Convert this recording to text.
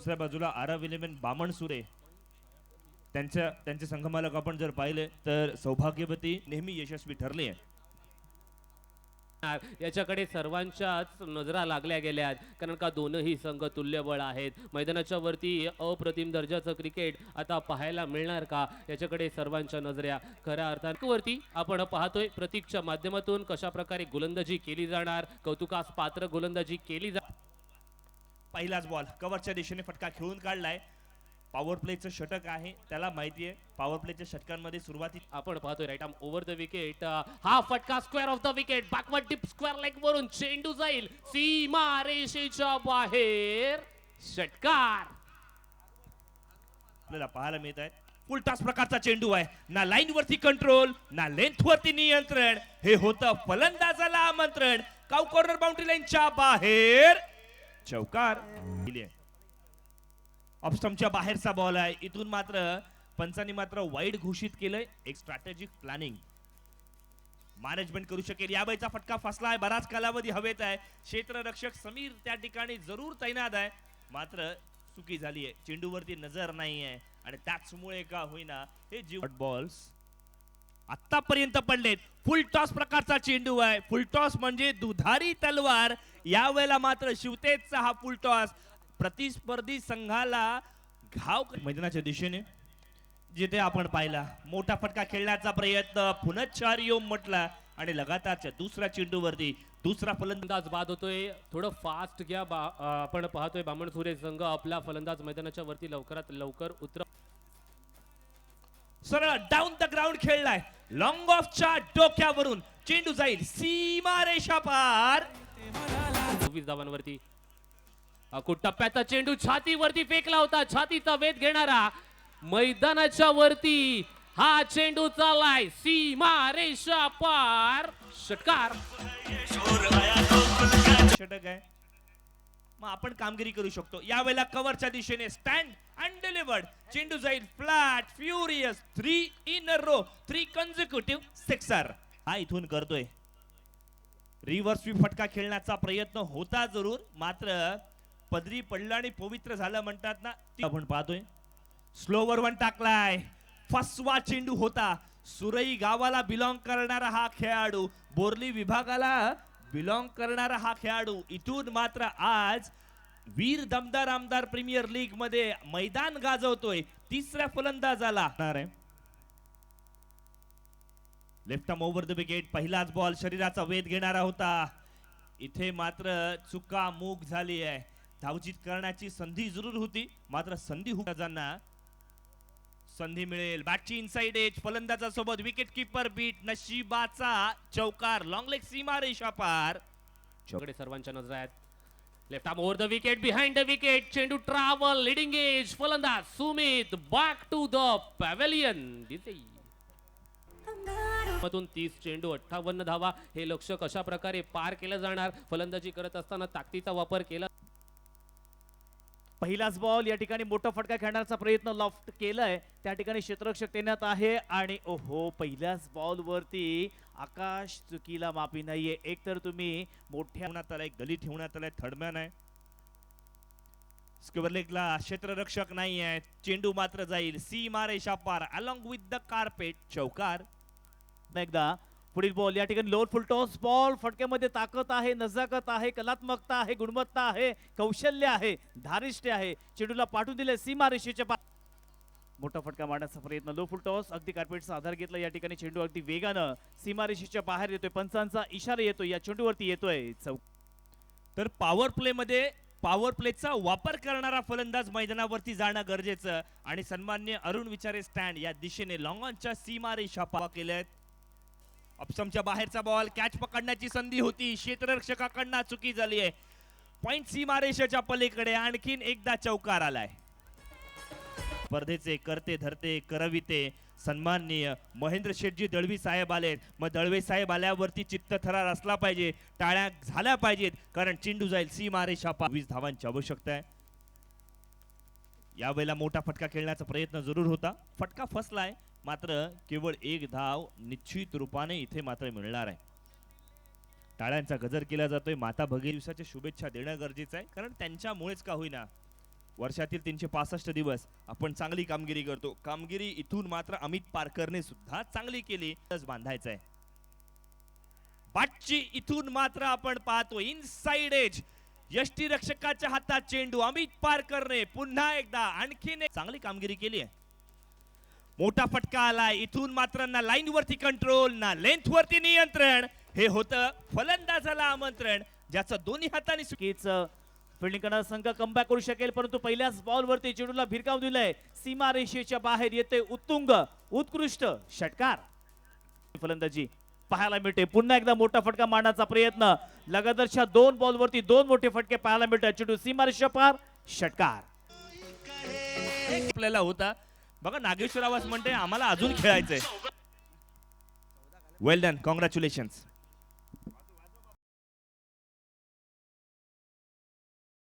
दुसऱ्या बाजूला आरव इलेव्हन बामणसुरे त्यांचे संघमालक आपण जर पाहिले तर सौभाग्यवती नेहमी यशस्वी ठरली आहे. याच्याकडे सर्वांच्याच नजरा लागल्या गेल्या कारण का दोनही संघ तुल्यबळ आहेत. मैदानाच्या वरती अप्रतिम दर्जाचं क्रिकेट आता पाहायला मिळणार का याच्याकडे सर्वांच्या नजरा खऱ्या अर्थाने वरती आपण पाहतोय. प्रतीकच्या माध्यमातून कशा प्रकारे गोलंदाजी केली जाणार, कौतुकास पात्र गोलंदाजी केली जाणार. पहिलाच बॉल कव्हरच्या दिशेने फटका खेळून काढलाय. पॉवर प्लेचं षटक आहे, त्याला माहिती आहे पॉवर प्लेच्या षटकांमध्ये सुरुवाती आपण पाहतोय right arm over the wicket. हा फटका square off the wicket, backward tip square leg वरून चेंडू जाईल सीमा रेषेच्या बाहेर. षटकार आपल्याला पाहायला मिळत आहे. फुल टॉस प्रकारचा चेंडू आहे, ना लाईन वरती कंट्रोल ना लेंथ वरती नियंत्रण. हे होतं फलंदाजाला आमंत्रण. काउ कॉर्नर बाउंड्री लाईनच्या बाहेर चौकार. ऑफस्टंपच्या बाहेरचा बॉल आहे. इथून मात्र पंचांनी मात्र वाईड घोषित केलंय. एक स्ट्रॅटेजिक प्लॅनिंग मॅनेजमेंट करू शकेल. यावेळीचा फटका फसलाय, बराच कालावधी हवेत आहे. क्षेत्ररक्षक समीर त्या ठिकाणी जरूर तैनात आहे, मात्र चुकी झाली आहे. चेंडूवरती नजर नाही आहे आणि त्याचमुळे का होईना हे जीव बॉल्स आतापर्यंत पडलेत. फुल टॉस प्रकारचा चेंडू आहे. फुल टॉस म्हणजे दुधारी तलवार. यावेळेला मात्र शिवतेजचा हा फुल टॉस प्रतिस्पर्धी संघाला घाव. मैदानाच्या दिशेने जिथे आपण पाहिला मोठा फटका खेळण्याचा प्रयत्न पुनच्चार्यो म्हटला आणि लगातारच्या दुसऱ्या चेंडूवरती दुसरा फलंदाज बाद होतोय. थोडं फास्ट घ्या. आपण पाहतोय बामणसुरे संघ आपला फलंदाज मैदानाच्या वरती लवकरात लवकर उतर. सरळ डाऊन द ग्राउंड खेळलाय. लॉंग ऑफच्या डोक्यावरून चेंडू जाईल सीमा रेषा पार. 24 धावांवरती टप्प्याचा चेंडू छातीवरती फेकला होता. छातीचा वेध घेणारा मैदानाच्या वरती हा चेंडू चाललाय सीमा रेषा पार. षटकार षटक आहे. मग आपण कामगिरी करू शकतो. यावेळेला कव्हरच्या दिशेने स्टँड अँड डिलिव्हर्ड. चेंडू जाईल flat furious 3 in a row 3 consecutive sixer. हा इथून करतोय. रिव्हर्स स्वीप फटका खेळण्याचा प्रयत्न होता जरूर, मात्र पदरी पडला आणि पवित्र झालं म्हणतात ना. आपण पाहतोय स्लोवर वन टाकलाय. फसवा चेंडू होता. सुरई गावाला बिलॉंग करणारा हा खेळाडू, बोर्ली विभागाला बिलॉंग करणारा हा खेळाडू इथून मात्र आज वीर दमदार आमदार प्रीमियर लीग मध्ये मैदान गाजवतोय. तिसऱ्या फलंदाजाला left arm over the wicket. पहिलाच बॉल शरीराचा वेध घेणारा होता. इथे मात्र चुका मूक झाली आहे. धावचित करण्याची संधी जरूर होती, मात्र संधी हुकाजांना संधी मिळेल. बॅटची इनसाइड एज फलंदाजासोबत विकेट किपर बीट. नशिबाचा चौकार. लॉंग लेग सीमा रेषा पार. चौकडे सर्वांच्या नजर आहेत. Left arm over the wicket behind the wicket. चेंडू ट्रॅव्हल लीडिंग एज. फलंदाज Sumit back to the pavilion. 30 चेंडू 58 धावा. हे लक्ष्य कशा प्रकारे पार केलं जाणार. फलंदाजी करत असताना ताकदीचा वापर केला. पहिलाच बॉल या ठिकाणी मोठा फटका खेळण्याचा प्रयत्न लॉफ्ट केलाय. त्या ठिकाणी क्षेत्ररक्षक तैनात आहे आणि ओहो पहिल्याच बॉल वरती आकाश चुकीला माफी नाहीये. एक तर तुम्ही मोठ्या गली ठेवण्यात आलाय. थर्डमॅन आहे. स्क्वेअर लेगला क्षेत्ररक्षक नाही आहे. चेंडू मात्र जाईल सीमा रेषा पार अलॉंग विथ द कार्पेट. चौकार. एकदा पुढील बॉल या ठिकाणी लोअर फुल टॉस बॉल. फटक्यामध्ये ताकद आहे, नजाकत आहे, कलात्मकता आहे, गुणवत्ता आहे, कौशल्य आहे, धारिष्ट्य आहे. चेंडूला पाठवून दिले सीमा रेषेच्या पार. मोठा फटका मारण्याचा प्रयत्न. लो फुल टॉस अगदी कार्पेटचा आधार घेतला. या ठिकाणी चेंडू अगदी वेगानं सीमा रेषेच्या बाहेर येतोय. पंचांचा इशारा येतोय. या चेंडूवरती येतोय तर पॉवर प्ले मध्ये पॉवर प्लेचा वापर करणारा फलंदाज मैदानावरती जाणं गरजेचं. आणि सन्मान्य अरुण विचारे स्टँड या दिशेने लॉंग ऑनच्या सीमा रेषा पार केल्यात. ऑप्शनच्या बाहेरचा बॉल. कॅच पकडण्याची संधी होती. क्षेत्ररक्षकाकडनं चुकी झाली आहे. पॉइंट सीमा रेषेच्या पलीकडे. आणखीन एकदा चौकार आलाय. स्पर्धेचे करते धरते करविते सन्माननीय महेंद्र शेठजी दळवी साहेब आलेत. मग दळवे साहेब आल्यावरती चित्त थरार असला पाहिजे, टाळ्या झाल्या पाहिजेत, कारण चेंडू जाईल सीमा रेषा पार. 20 धावांची आवश्यकता आहे. यावेळेला मोठा फटका खेळण्याचा प्रयत्न जरूर होता. फटका फसलाय, मात्र केवळ एक धाव निश्चित रूपाने इथे मात्र मिळणार आहे. टाळ्यांचा गजर केला जातोय. माता भगिनी दिवसाच्या शुभेच्छा देणं गरजेचं आहे, कारण त्यांच्यामुळेच का होईना वर्षातील 365 दिवस आपण चांगली कामगिरी करतो. कामगिरी इथून मात्र अमित पारकरने सुद्धा चांगली केली. बांधायचंय बाटची इथून मात्र आपण पाहतो इनसाइड एज यष्टी रक्षकाच्या हातात चेंडू. अमित पारकरने पुन्हा एकदा आणखीन चांगली कामगिरी केली आहे. मोठा फटका आलाय इथून मात्र ना लाईन वरती कंट्रोल ना लेंथ वरती नियंत्रण. हे होतं फलंदाजाला आमंत्रण ज्याचं दोन्ही हाताने नक्कीच फिल्डिंग करणारा संघ कमबॅक करू शकेल, परंतु पहिल्याच बॉल वरती चेंडूला भिरकावून दिलंय. सीमा रेषेच्या बाहेर येते उत्तुंग उत्कृष्ट षटकार. फलंदाजी पाहायला मिळते. पुन्हा एकदा मोठा फटका मारण्याचा प्रयत्न. लगातारच्या 2 बॉल वरती 2 मोठे फटके पाहायला मिळतात. चेंडू सीमा रेषेच्या पार षटकार. आपल्याला होता बघा. नागेश्वर आवाज म्हणते आम्हाला अजून खेळायचंय. वेल डन, कॉंग्रॅच्युलेशन्स.